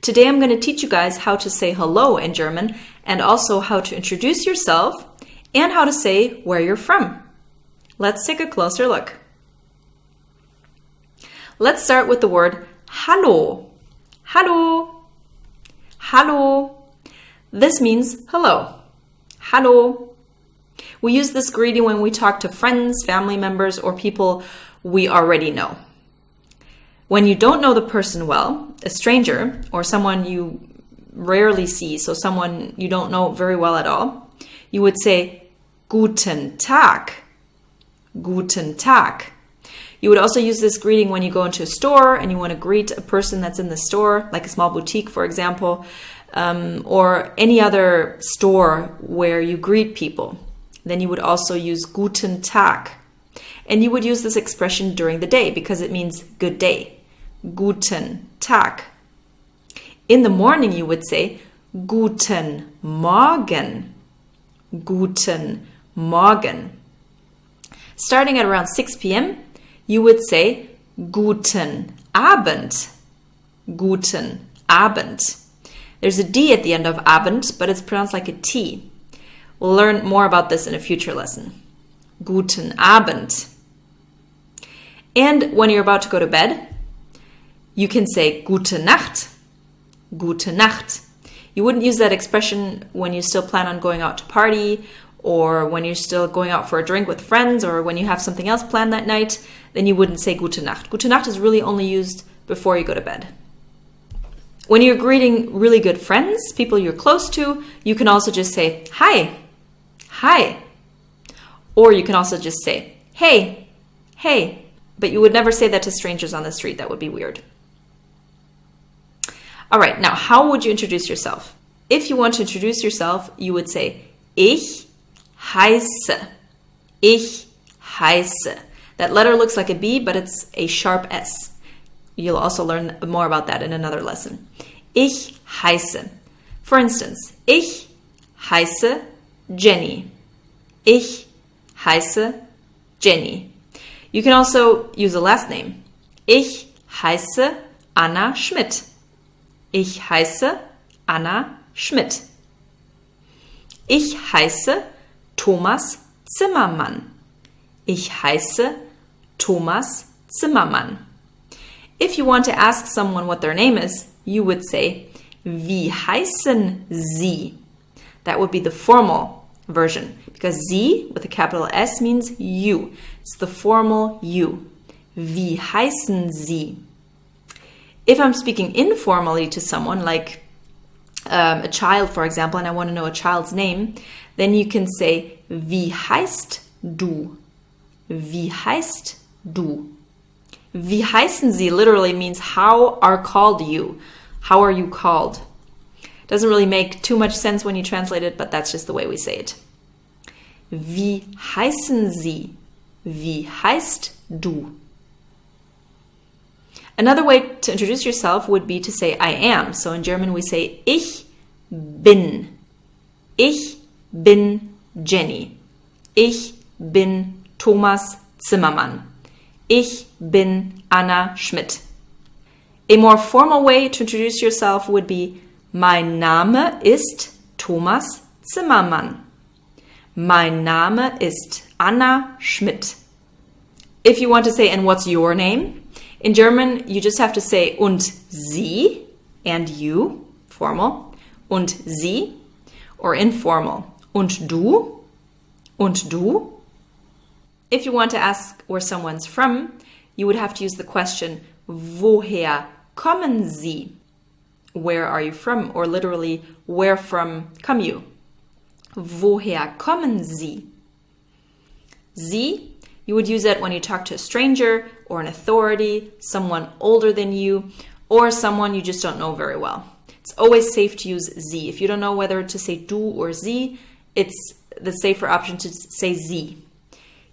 Today I'm going to teach you guys how to say hello in German and also how to introduce yourself and how to say where you're from. Let's take a closer look. Let's start with the word hallo. Hallo. Hallo. This means hello. Hallo. We use this greeting when we talk to friends, family members, or people we already know. When you don't know the person well, a stranger or someone you rarely see, so someone you don't know very well at all, you would say Guten Tag. Guten Tag. You would also use this greeting when you go into a store and you want to greet a person that's in the store, like a small boutique, for example, or any other store where you greet people. Then you would also use Guten Tag. And you would use this expression during the day because it means good day. Guten Tag. In the morning, you would say Guten Morgen. Guten Morgen. Starting at around 6 p.m., you would say Guten Abend. Guten Abend. There's a D at the end of Abend, but it's pronounced like a T. We'll learn more about this in a future lesson. Guten Abend. And when you're about to go to bed, you can say Gute Nacht. Gute Nacht. You wouldn't use that expression when you still plan on going out to party, or when you're still going out for a drink with friends, or when you have something else planned that night, then you wouldn't say Gute Nacht. Gute Nacht is really only used before you go to bed. When you're greeting really good friends, people you're close to, you can also just say hi. Hi. Or you can also just say hey. Hey. But you would never say that to strangers on the street. That would be weird. All right, now how would you introduce yourself? If you want to introduce yourself, you would say Ich heiße. Ich heiße. That letter looks like a B, but it's a sharp S. You'll also learn more about that in another lesson. Ich heiße. For instance, ich heiße Jenny. Ich heiße Jenny. You can also use a last name. Ich heiße Anna Schmidt. Ich heiße Anna Schmidt. Ich heiße Thomas Zimmermann. Ich heiße Thomas Zimmermann. If you want to ask someone what their name is, you would say, Wie heißen Sie? That would be the formal version, because Sie with a capital S means you. It's the formal you. Wie heißen Sie? If I'm speaking informally to someone, like a child, for example, and I want to know a child's name, then you can say, Wie heißt du? Wie heißt du? Wie heißen Sie literally means how are called you? How are you called? Doesn't really make too much sense when you translate it, but that's just the way we say it. Wie heißen Sie? Wie heißt du? Another way to introduce yourself would be to say I am. So in German we say Ich bin. Ich bin Jenny. Ich bin Thomas Zimmermann. Ich bin Anna Schmidt. A more formal way to introduce yourself would be Mein Name ist Thomas Zimmermann. Mein Name ist Anna Schmidt. If you want to say, and what's your name? In German, you just have to say und Sie, and you, formal, und Sie, or informal, und du, und du. If you want to ask where someone's from, you would have to use the question, woher kommen Sie? Where are you from? Or literally, where from come you? Woher kommen Sie? Sie, you would use it when you talk to a stranger or an authority, someone older than you, or someone you just don't know very well. It's always safe to use Sie. If you don't know whether to say du or Sie, it's the safer option to say Sie.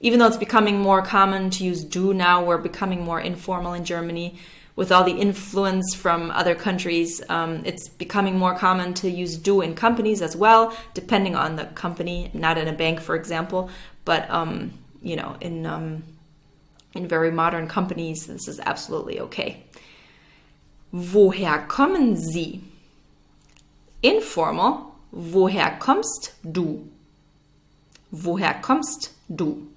Even though it's becoming more common to use du now, we're becoming more informal in Germany. With all the influence from other countries, it's becoming more common to use du in companies as well, depending on the company, not in a bank, for example, but you know, in very modern companies, this is absolutely okay. woher kommen Sie? Informal, woher kommst du? Woher kommst du?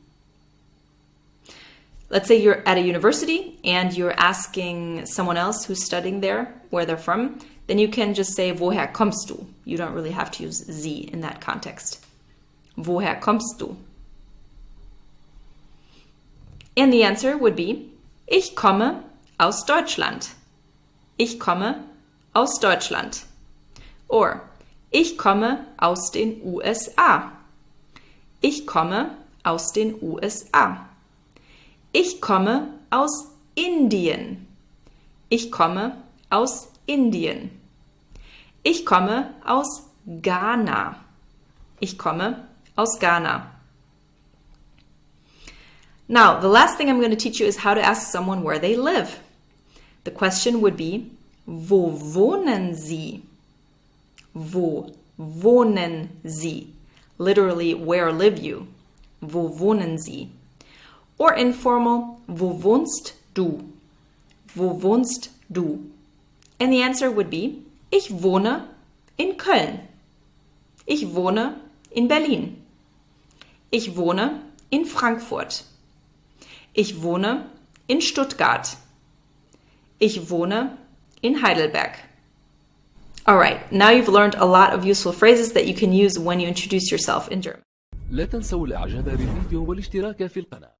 Let's say you're at a university and you're asking someone else who's studying there where they're from, then you can just say, woher kommst du? You don't really have to use Sie in that context. Woher kommst du? And the answer would be, ich komme aus Deutschland. Ich komme aus Deutschland. Or, ich komme aus den USA. Ich komme aus den USA. Ich komme aus Indien. Ich komme aus Indien. Ich komme aus Ghana. Ich komme aus Ghana. Now, the last thing I'm going to teach you is how to ask someone where they live. The question would be, wo wohnen Sie? Wo wohnen Sie? Literally, where live you? Wo wohnen Sie? Or informal, wo wohnst du? Wo wohnst du? And the answer would be, ich wohne in Köln. Ich wohne in Berlin. Ich wohne in Frankfurt. Ich wohne in Stuttgart. Ich wohne in Heidelberg. All right, now you've learned a lot of useful phrases that you can use when you introduce yourself in German. لا تنسوا الإعجاب بالفيديو والاشتراك في القناة.